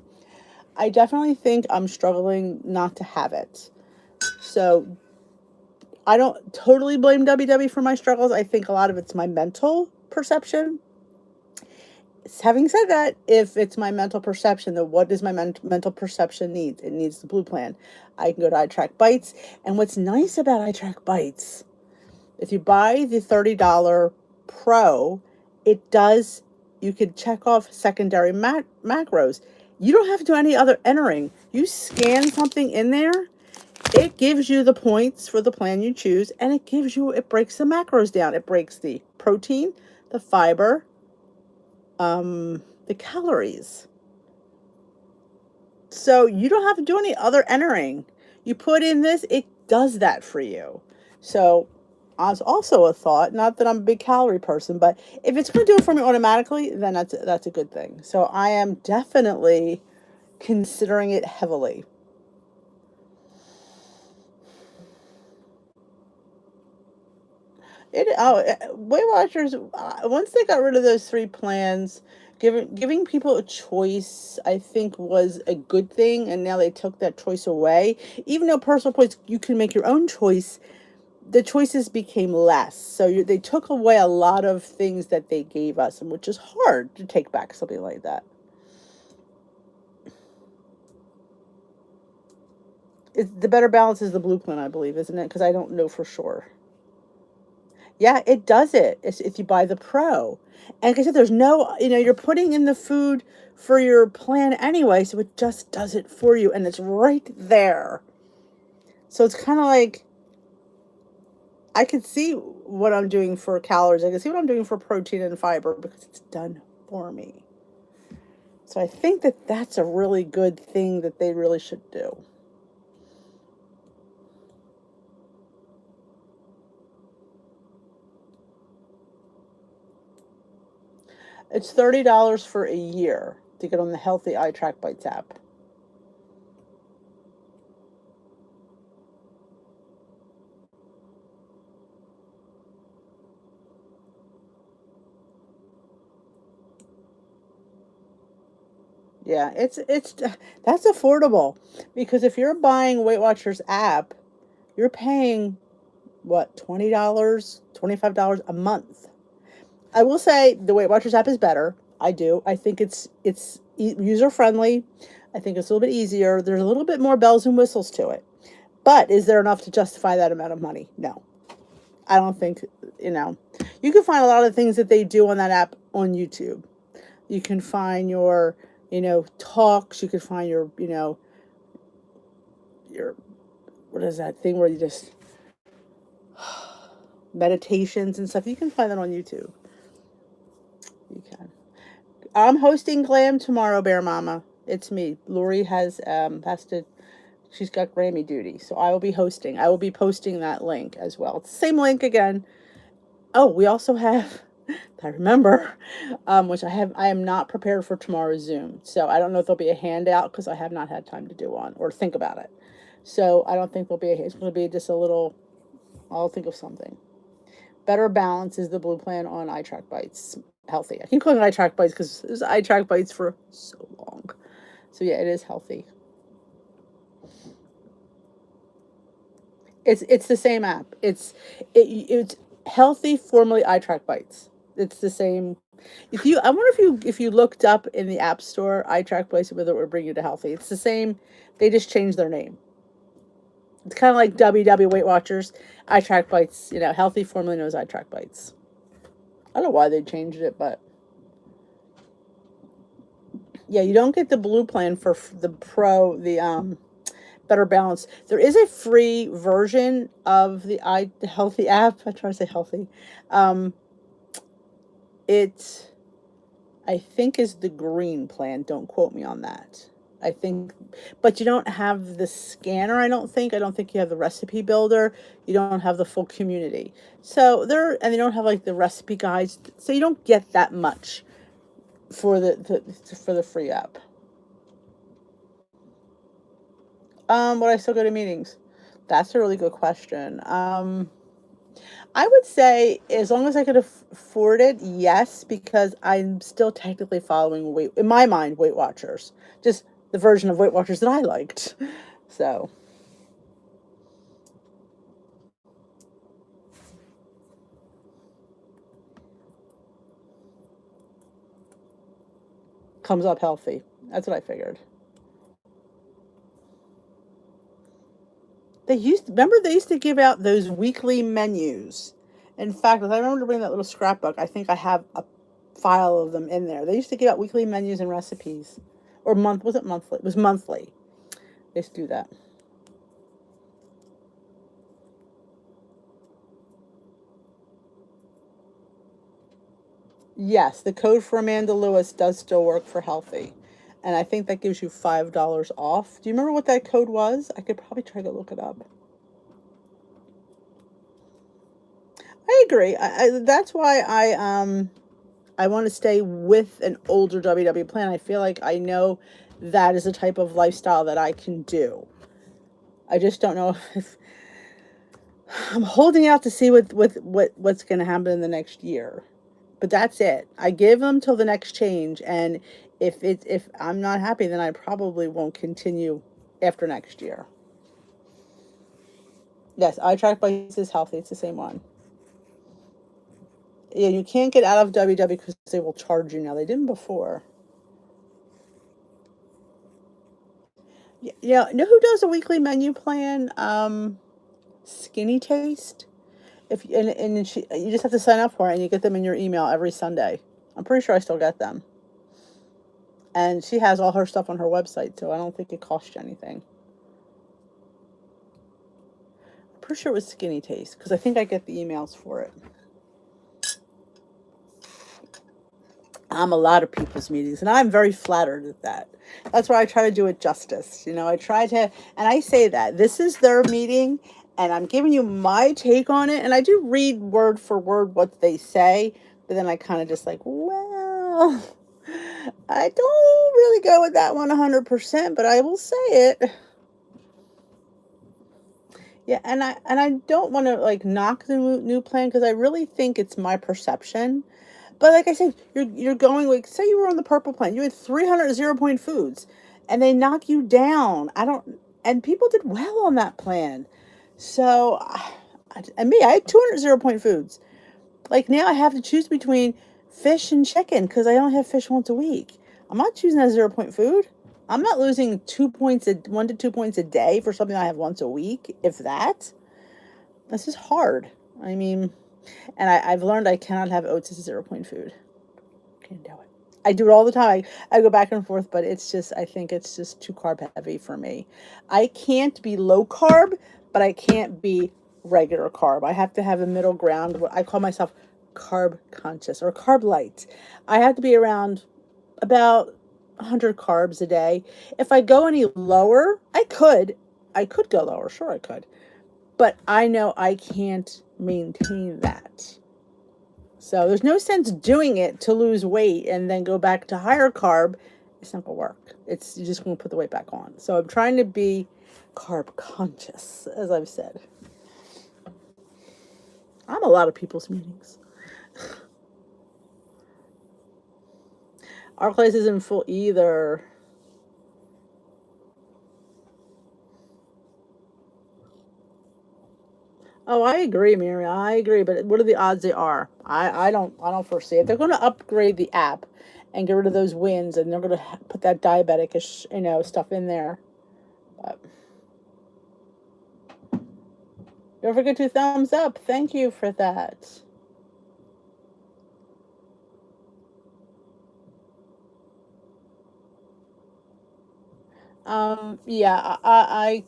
I definitely think I'm struggling not to have it. So I don't totally blame WW for my struggles. I think a lot of it's my mental perception. Having said that, if it's my mental perception, then what does my mental perception need? It needs the blue plan. I can go to iTrack Bites. And what's nice about iTrack Bites, if you buy the $30 Pro, it does, you could check off secondary macros. You don't have to do any other entering. You scan something in there, it gives you the points for the plan you choose, and it breaks the macros down. It breaks the protein, the fiber, the calories. So you don't have to do any other entering. You put in this, it does that for you. So as also a thought, not that I'm a big calorie person, but if it's going to do it for me automatically, then that's a good thing. So I am definitely considering it heavily. Weight Watchers, once they got rid of those three plans, giving people a choice, I think was a good thing, and now they took that choice away. Even though personal points, you can make your own choice, the choices became less. So they took away a lot of things that they gave us, and which is hard to take back something like that. The better balance is the blue plan, I believe, isn't it? Because I don't know for sure. Yeah, it does it. It's if you buy the pro. And like I said, there's no, you're putting in the food for your plan anyway, so it just does it for you, and it's right there. So it's kind of like I could see what I'm doing for calories. I can see what I'm doing for protein and fiber because it's done for me. So I think that that's a really good thing that they really should do. It's $30 for a year to get on the Healthy Eye Track Bites app. Yeah, it's that's affordable because if you're buying Weight Watchers app, you're paying what, $20, $25 a month. I will say the Weight Watchers app is better. I do. I think it's user friendly. I think it's a little bit easier. There's a little bit more bells and whistles to it. But is there enough to justify that amount of money? No. I don't think, you know. You can find a lot of things that they do on that app on YouTube. You can find your, talks. You can find your, what is that thing where you just, meditations and stuff. You can find that on YouTube. You can. I'm hosting Glam tomorrow, Bear Mama. It's me. Lori has to, she's got Grammy duty, so I will be hosting. I will be posting that link as well. It's the same link again. Oh, we also have, I remember, which I am not prepared for tomorrow's Zoom. So I don't know if there'll be a handout because I have not had time to do one or think about it. So I don't think there'll be it's going to be just a little, I'll think of something. Better Balance is the blue plan on iTrack Bites. Healthy. I keep calling it iTrack Bites because it was iTrack Bites for so long. So yeah, it is healthy. It's the same app. It's healthy, formerly iTrack Bites. It's the same. If you, I wonder if you looked up in the App Store iTrack Bites, whether it would bring you to healthy. It's the same. They just changed their name. It's kind of like WW Weight Watchers, iTrack Bites. You know, healthy, formerly known as iTrack Bites. I don't know why they changed it, but yeah, you don't get the blue plan for the pro, the Better Balance. There is a free version of the Healthy app. I try to say healthy. Um, it I think is the green plan. Don't quote me on that. I think, but you don't have the scanner. I don't think. I don't think you have the recipe builder. You don't have the full community. So there, and they don't have like the recipe guides. So you don't get that much for the free app. Would I still go to meetings? That's a really good question. I would say as long as I could afford it, yes, because I'm still technically following in my mind, Weight Watchers, just the version of Weight Watchers that I liked. So comes up healthy. That's what I figured. They used to give out those weekly menus. In fact, if I remember to bring that little scrapbook, I think I have a file of them in there. They used to give out weekly menus and recipes, or was it monthly? It was monthly. They used to do that. Yes, the code for Amanda Lewis does still work for healthy. And I think that gives you $5 off. Do you remember what that code was? I could probably try to look it up. I agree. That's why I want to stay with an older WW plan. I feel like I know that is a type of lifestyle that I can do. I just don't know if I'm holding out to see what's going to happen in the next year. But that's it. I give them till the next change, and if I'm not happy, then I probably won't continue after next year. Yes, I track by is healthy. It's the same one. Yeah, you can't get out of WW because they will charge you now. They didn't before. Yeah, you know who does a weekly menu plan? Skinny Taste. If you just have to sign up for it, and you get them in your email every Sunday. I'm pretty sure I still get them. And she has all her stuff on her website, so I don't think it costs you anything. I'm pretty sure it was Skinny Taste because I think I get the emails for it. I'm a lot of people's meetings, and I'm very flattered at that. That's why I try to do it justice. You know, I try to, and I say that this is their meeting, and I'm giving you my take on it, and I do read word for word what they say, but then I kind of just like, well, I don't really go with that one 100%, but I will say it. Yeah, and I don't want to like knock the new plan because I really think it's my perception. But like I said, you're going like say you were on the purple plan, you had 300 0 point foods, and they knock you down. I don't, and people did well on that plan. So, and me, I had 200 0 point foods. Like now, I have to choose between fish and chicken because I only have fish once a week. I'm not choosing that 0 point food. I'm not losing 2 points, 1 to 2 points a day for something I have once a week, if that. This is hard. I mean, and I've learned I cannot have oats as a 0 point food. Can't do it. I do it all the time. I go back and forth, but it's just, I think it's just too carb heavy for me. I can't be low carb, but I can't be regular carb. I have to have a middle ground. I call myself carb conscious or carb light. I have to be around about 100 carbs a day. If I go any lower, I could go lower. Sure, I could. But I know I can't maintain that. So there's no sense doing it to lose weight and then go back to higher carb. It's not gonna work. You're just gonna put the weight back on. So I'm trying to be carb conscious, as I've said. I'm a lot of people's meetings. Our class isn't full either. Oh, I agree, Mary. I agree. But what are the odds they are? I don't foresee it. They're going to upgrade the app and get rid of those wins, and they're going to put that diabetic, stuff in there. But don't forget to thumbs up. Thank you for that. Yeah,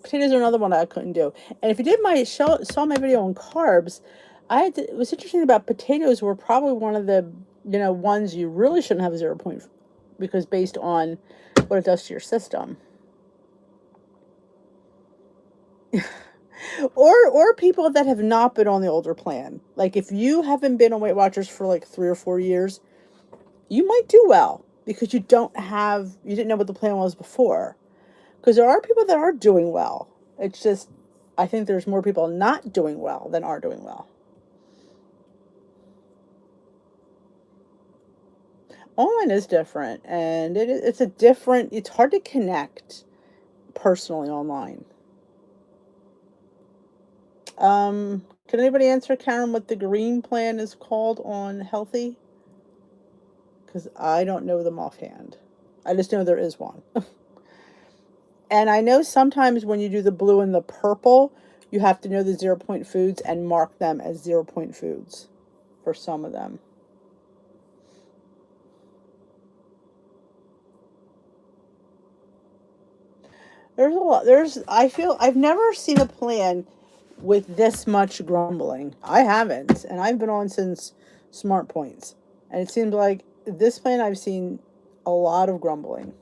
potatoes are another one I couldn't do. And if you did my show, saw my video on carbs, it was interesting about potatoes were probably one of the ones you really shouldn't have 0 point because based on what it does to your system. Or people that have not been on the older plan. Like if you haven't been on Weight Watchers for like 3 or 4 years, you might do well because you didn't know what the plan was before. Because there are people that are doing well. It's just, I think there's more people not doing well than are doing well. Online is different, and it's hard to connect personally online. Can anybody answer, Karen, what the green plan is called on Healthy? Because I don't know them offhand. I just know there is one. And I know sometimes when you do the blue and the purple, you have to know the 0 point foods and mark them as 0 point foods for some of them. There's a lot. I feel I've never seen a plan with this much grumbling. I haven't, and I've been on since Smart Points, and it seems like this plan I've seen a lot of grumbling.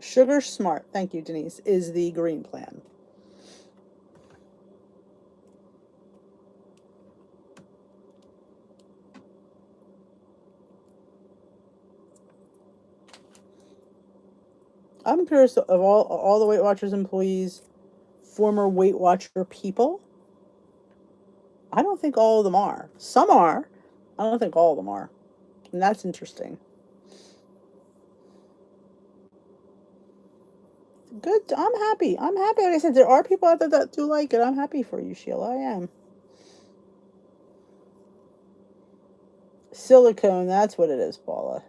Sugar Smart, thank you, Denise, is the green plan. I'm curious of all the Weight Watchers employees, former Weight Watcher people. I don't think all of them are. Some are. I don't think all of them are, and that's interesting. Good. I'm happy. I'm happy. Like I said, there are people out there that do like it. I'm happy for you, Sheila. I am. Silicone. That's what it is, Paula.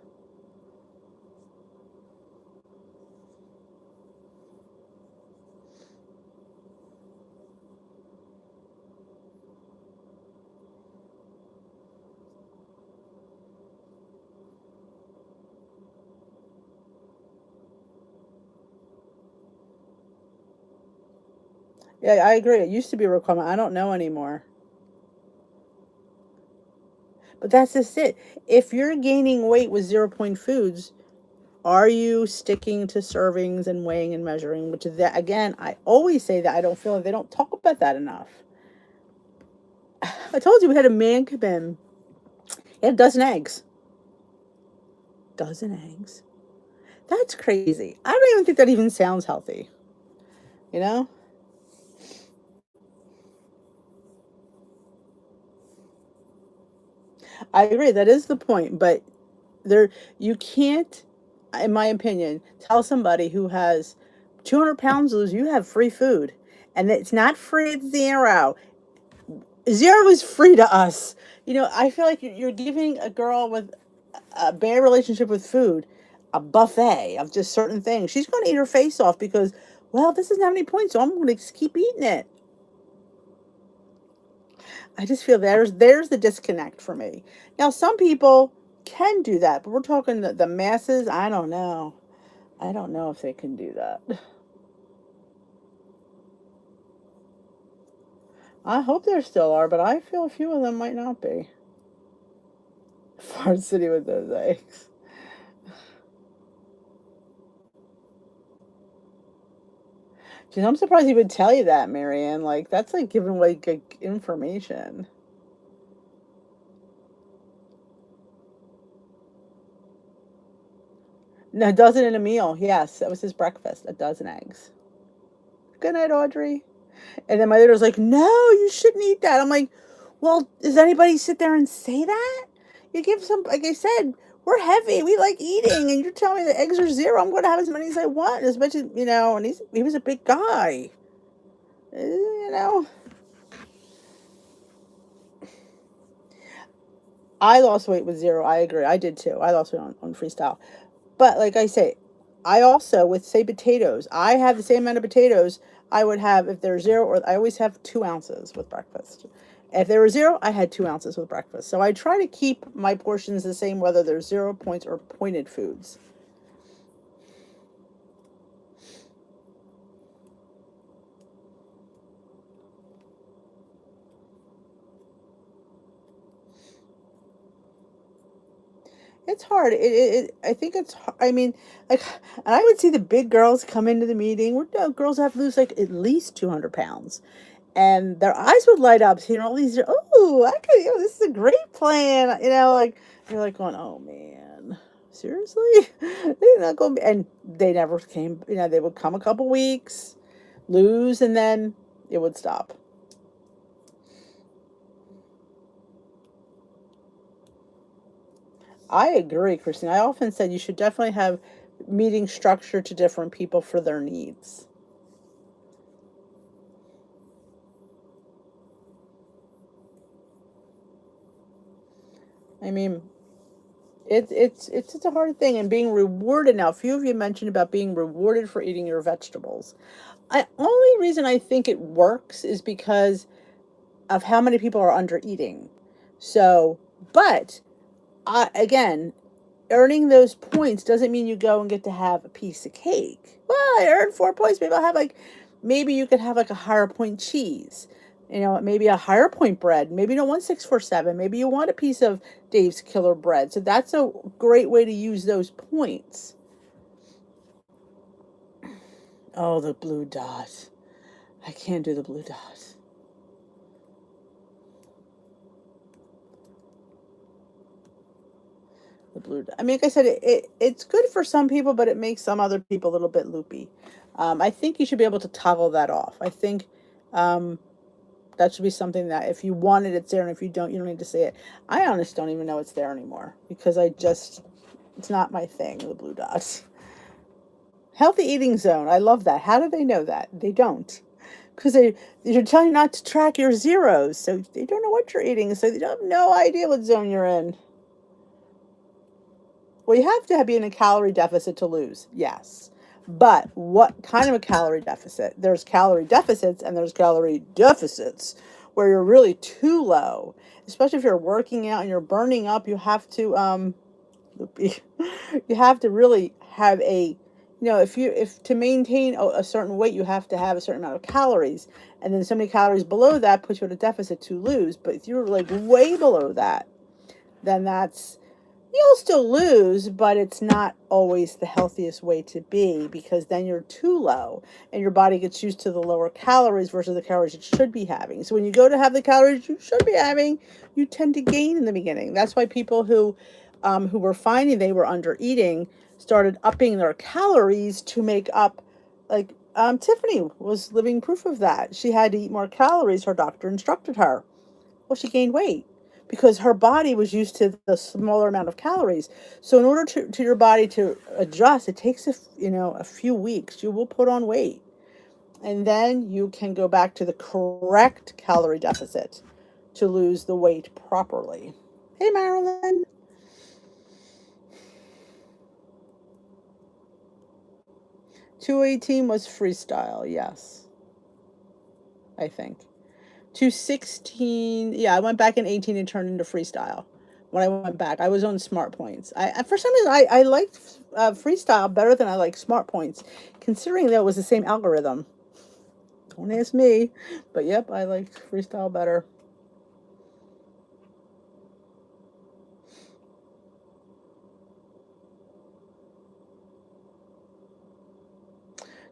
Yeah, I agree. It used to be a requirement. I don't know anymore. But that's just it. If you're gaining weight with 0 point foods, are you sticking to servings and weighing and measuring? Which is that again, I always say that I don't feel like they don't talk about that enough. I told you we had a man come in. He had a dozen eggs. Dozen eggs. That's crazy. I don't even think that even sounds healthy. You know? I agree. That is the point. But there, you can't, in my opinion, tell somebody who has 200 pounds to lose, you have free food. And it's not free at 0. 0 is free to us. I feel like you're giving a girl with a bad relationship with food a buffet of just certain things. She's going to eat her face off because, well, this doesn't have any points, so I'm going to keep eating it. I just feel there's the disconnect for me. Now, some people can do that, but we're talking the masses. I don't know. I don't know if they can do that. I hope there still are, but I feel a few of them might not be. Fart City with those eggs. Geez, I'm surprised he would tell you that, Marianne. Like, that's like giving away good information. No, a dozen in a meal. Yes, that was his breakfast. A dozen eggs. Good night, Audrey. And then my leader's like, no, you shouldn't eat that. I'm like, well, does anybody sit there and say that? You give some, like I said, we're heavy. We like eating. And you're telling me the eggs are zero. I'm going to have as many as I want, as much as, and he was a big guy. You know, I lost weight with zero. I agree. I did too. I lost weight on freestyle. But like I say, I also, with say potatoes, I have the same amount of potatoes I would have if they're zero, or I always have 2 ounces with breakfast. If they were zero, I had 2 ounces with breakfast. So I try to keep my portions the same, whether they're 0 points or pointed foods. It's hard. I think it's, I mean, like, and I would see the big girls come into the meeting. Girls have to lose like at least 200 pounds. And their eyes would light up, seeing all these, oh, this is a great plan. Like, you're like going, oh man, seriously? They're not going to be, and they never came, they would come a couple weeks, lose, and then it would stop. I agree, Christine. I often said you should definitely have meeting structure to different people for their needs. I mean, it's a hard thing, and being rewarded. Now, a few of you mentioned about being rewarded for eating your vegetables. I only reason I think it works is because of how many people are under eating. So, but again, earning those points doesn't mean you go and get to have a piece of cake. Well, I earned 4 points. Maybe I'll have maybe you could have like a higher point cheese. Maybe a higher point bread. Maybe you don't want 647. Maybe you want a piece of Dave's Killer Bread. So that's a great way to use those points. Oh, the blue dot. I can't do the blue dot. The blue dot. I mean, like I said, it's good for some people, but it makes some other people a little bit loopy. I think you should be able to toggle that off. I think um, that should be something that if you want it, it's there, and if you don't need to say it. I honestly don't even know it's there anymore because it's not my thing, the blue dots. Healthy eating zone. I love that. How do they know that? They don't. Because they're telling you not to track your zeros, so they don't know what you're eating, so they don't have no idea what zone you're in. Well, you have to be in a calorie deficit to lose, yes. But what kind of a calorie deficit? There's calorie deficits and there's calorie deficits where you're really too low. Especially if you're working out and you're burning up, you have to you have to really have if to maintain a certain weight, you have to have a certain amount of calories, and then so many calories below that puts you at a deficit to lose. But if you're like way below that, then you'll still lose, but it's not always the healthiest way to be because then you're too low and your body gets used to the lower calories versus the calories it should be having. So when you go to have the calories you should be having, you tend to gain in the beginning. That's why people who were finding they were under eating started upping their calories to make up. Like Tiffany was living proof of that. She had to eat more calories. Her doctor instructed her. Well, she gained weight because her body was used to the smaller amount of calories. So in order to your body to adjust, it takes a few weeks. You will put on weight, and then you can go back to the correct calorie deficit to lose the weight properly. Hey, Marilyn. 218 was freestyle, yes, I think. 216, yeah, I went back in 18 and turned into freestyle. When I went back, I was on smart points. For some reason, I liked freestyle better than I like smart points, considering that it was the same algorithm. Don't ask me, but yep, I liked freestyle better.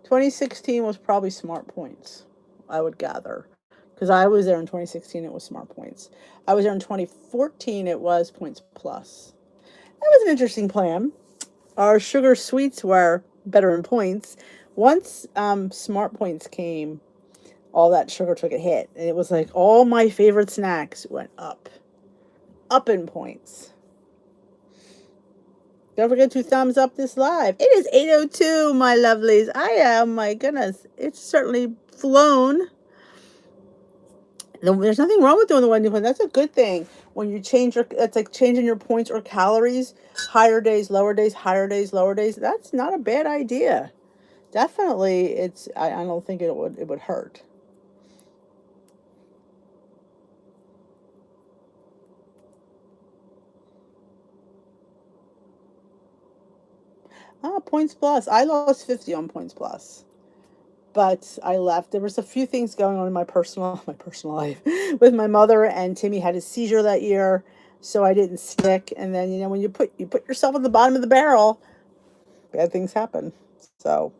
2016 was probably smart points, I would gather. Because I was there in 2016, it was smart points. I was there in 2014, it was points plus. That was an interesting plan. our sugar sweets were better in points. Once Smart Points came, all that sugar took a hit, and it was like all my favorite snacks went up in points. Don't forget to thumbs up this live. It is 8:02, my lovelies. I am, my goodness, it's certainly flown. There's nothing wrong with doing the 1 point. That's a good thing. When you change your, it's like changing your points or calories, higher days, lower days, higher days, lower days. That's not a bad idea. Definitely, I don't think it would hurt. Points plus. I lost 50 on Points plus, but I left. There was a few things going on in my personal my personal life with my mother, and Timmy had a seizure that year, so I didn't stick. And then when you put yourself at the bottom of the barrel, bad things happen. So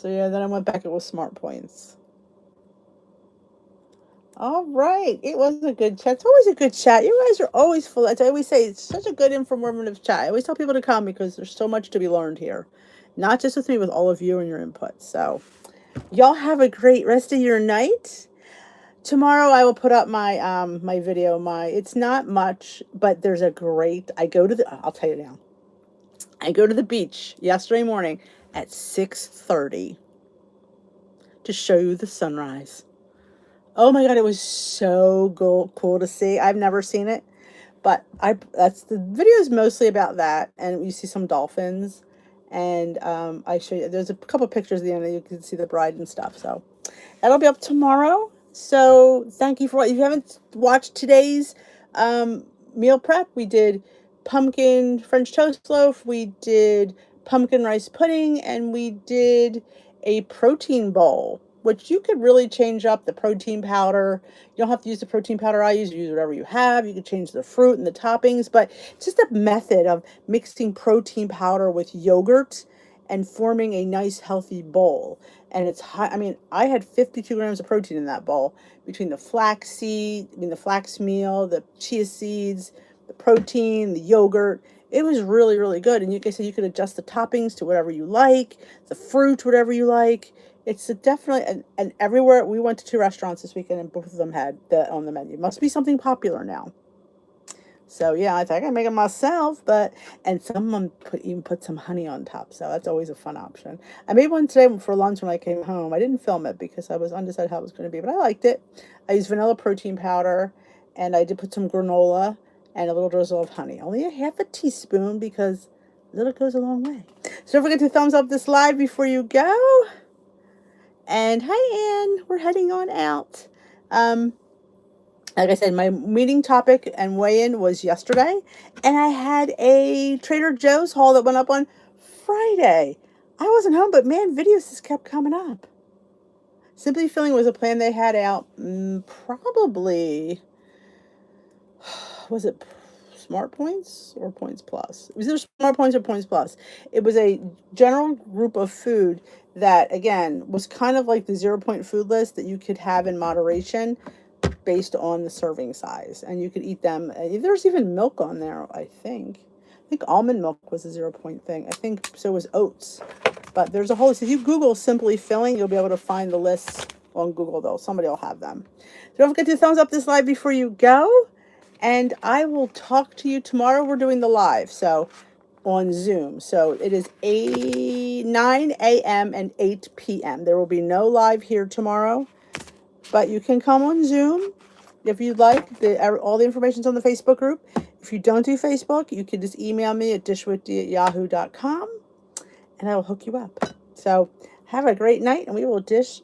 yeah, then I went back. It was Smart Points. All right. It was a good chat. It's always a good chat. You guys are always full. As I always say, it's such a good informative chat. I always tell people to come because there's so much to be learned here. Not just with me, with all of you and your input. So y'all have a great rest of your night. Tomorrow I will put up my video. It's not much, but there's a great I'll tell you now. I go to the beach yesterday morning at 6:30 to show you the sunrise. Oh my God, it was so cool to see. I've never seen it, but that's the video is mostly about that, and you see some dolphins, and I show you. There's a couple pictures at the end that you can see the bride and stuff. So that'll be up tomorrow. So thank you for what. If you haven't watched today's um, meal prep, we did pumpkin French toast loaf, we did pumpkin rice pudding, and we did a protein bowl, which you could really change up the protein powder. You don't have to use the protein powder I use. Use whatever you have. You could change the fruit and the toppings, but it's just a method of mixing protein powder with yogurt and forming a nice healthy bowl. And it's high. I mean, I had 52 grams of protein in that bowl between the flax meal, the chia seeds, the protein, the yogurt. It was really, really good. And you could adjust the toppings to whatever you like, the fruit, whatever you like. It's definitely, and everywhere, we went to 2 restaurants this weekend and both of them had that on the menu. Must be something popular now. So yeah, I think I can make it myself, and someone even put some honey on top, so that's always a fun option. I made one today for lunch when I came home. I didn't film it because I was undecided how it was going to be, but I liked it. I used vanilla protein powder, and I did put some granola and a little drizzle of honey. Only a half a teaspoon because little goes a long way. So don't forget to thumbs up this live before you go. And hi, Ann. We're heading on out. Like I said, my meeting topic and weigh-in was yesterday, and I had a Trader Joe's haul that went up on Friday. I wasn't home, but man, videos just kept coming up. Simply Filling was a plan they had out, probably, was it Smart Points or Points Plus? It was either Smart Points or Points Plus. It was a general group of food that, again, was kind of like the 0 point food list that you could have in moderation based on the serving size, and you could eat them. There's even milk on there, I think. Almond milk was a 0 point thing. I think so was oats. But there's a whole list. If you Google Simply Filling, you'll be able to find the lists on Google, though. Somebody will have them. So don't forget to thumbs up this live before you go. And I will talk to you tomorrow. We're doing the live, so on Zoom. So it is 9 a.m. and 8 p.m. There will be no live here tomorrow, but you can come on Zoom if you'd like. All the information's on the Facebook group. If you don't do Facebook, you can just email me at dishwithdee@yahoo.com, and I will hook you up. So have a great night, and we will dish